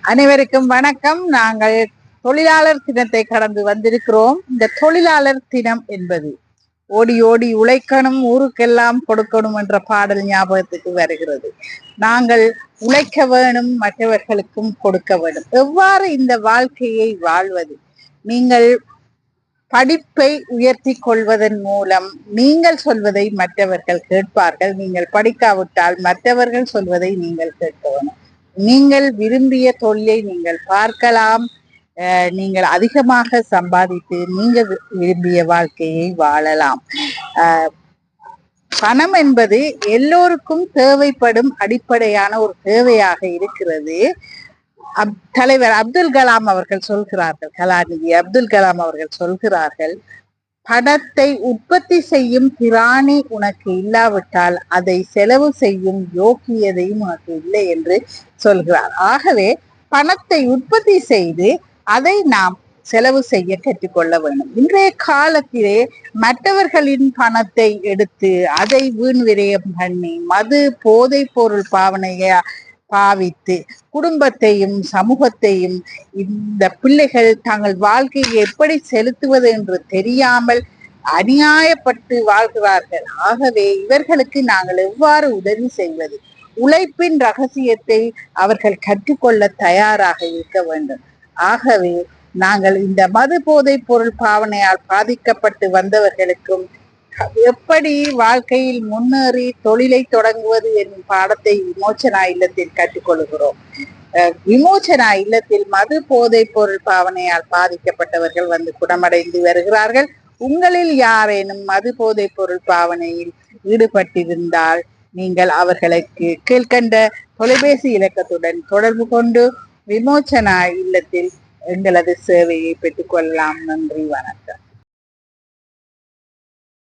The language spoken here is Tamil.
அனைவருக்கும் வணக்கம். நாங்கள் தொழிலாளர் தினத்தை கடந்து வந்திருக்கிறோம். இந்த தொழிலாளர் தினம் என்பது ஓடி ஓடி உழைக்கணும், ஊருக்கெல்லாம் கொடுக்கணும் என்ற பாடல் ஞாபகத்துக்கு வருகிறது. நாங்கள் உழைக்க வேணும், மற்றவர்களுக்கும் கொடுக்க வேண்டும். எவ்வாறு இந்த வாழ்க்கையை வாழ்வது? நீங்கள் படிப்பை உயர்த்தி கொள்வதன் மூலம் நீங்கள் சொல்வதை மற்றவர்கள் கேட்பார்கள். நீங்கள் படிக்காவிட்டால் மற்றவர்கள் சொல்வதை நீங்கள் கேட்க வேணும். நீங்கள் விரும்பிய தொழிலை நீங்கள் பார்க்கலாம். நீங்கள் அதிகமாக சம்பாதித்து நீங்கள் விரும்பிய வாழ்க்கையை வாழலாம். பணம் என்பது எல்லோருக்கும் தேவைப்படும் அடிப்படையான ஒரு தேவையாக இருக்கிறது. தலைவர் அப்துல் கலாம் அவர்கள் சொல்கிறார்கள், கலாநிதி அப்துல் கலாம் அவர்கள் சொல்கிறார்கள், பணத்தை உற்பத்தி செய்யும் திராணி உனக்கு இல்லாவிட்டால் அதை செலவு செய்யும் யோக்கியதையும் உனக்கு இல்லை என்று சொல்கிறார். ஆகவே பணத்தை உற்பத்தி செய்து அதை நாம் செலவு செய்ய கற்றுக்கொள்ள வேண்டும். இன்றைய காலத்திலே மற்றவர்களின் பணத்தை எடுத்து அதை வீண் விரயம் பண்ணி மது போதை பொருள் பாவனைய பாவித்து குடும்பத்தையும் சமூகத்தையும் இந்த பிள்ளைகள் தங்கள் வாழ்க்கையை எப்படி செலுத்துவது என்று தெரியாமல் அநியாயப்பட்டு வாழ்கிறார்கள். ஆகவே இவர்களுக்கு நாங்கள் எவ்வாறு உதவி செய்வது? உழைப்பின் ரகசியத்தை அவர்கள் கற்றுக்கொள்ள தயாராக இருக்க வேண்டும். ஆகவே நாங்கள் இந்த மது போதை பொருள் பாவனையால் பாதிக்கப்பட்டு வந்தவர்களுக்கும் எப்படி வாழ்க்கையில் முன்னேறி தொழிலை தொடங்குவது என்னும் பாடத்தை விமோச்சனா இல்லத்தில் கற்றுக்கொள்கிறோம். விமோச்சனா இல்லத்தில் மது போதை பொருள் பாவனையால் பாதிக்கப்பட்டவர்கள் வந்து குணமடைந்து வருகிறார்கள். உங்களில் யாரேனும் மது போதை பொருள் பாவனையில் ஈடுபட்டிருந்தால் நீங்கள் அவர்களுக்கு கீழ்கண்ட தொலைபேசி இலக்கத்துடன் தொடர்பு கொண்டு விமோச்சனா இல்லத்தில் எங்களது சேவையை பெற்றுக்கொள்ளலாம். நன்றி, வணக்கம்.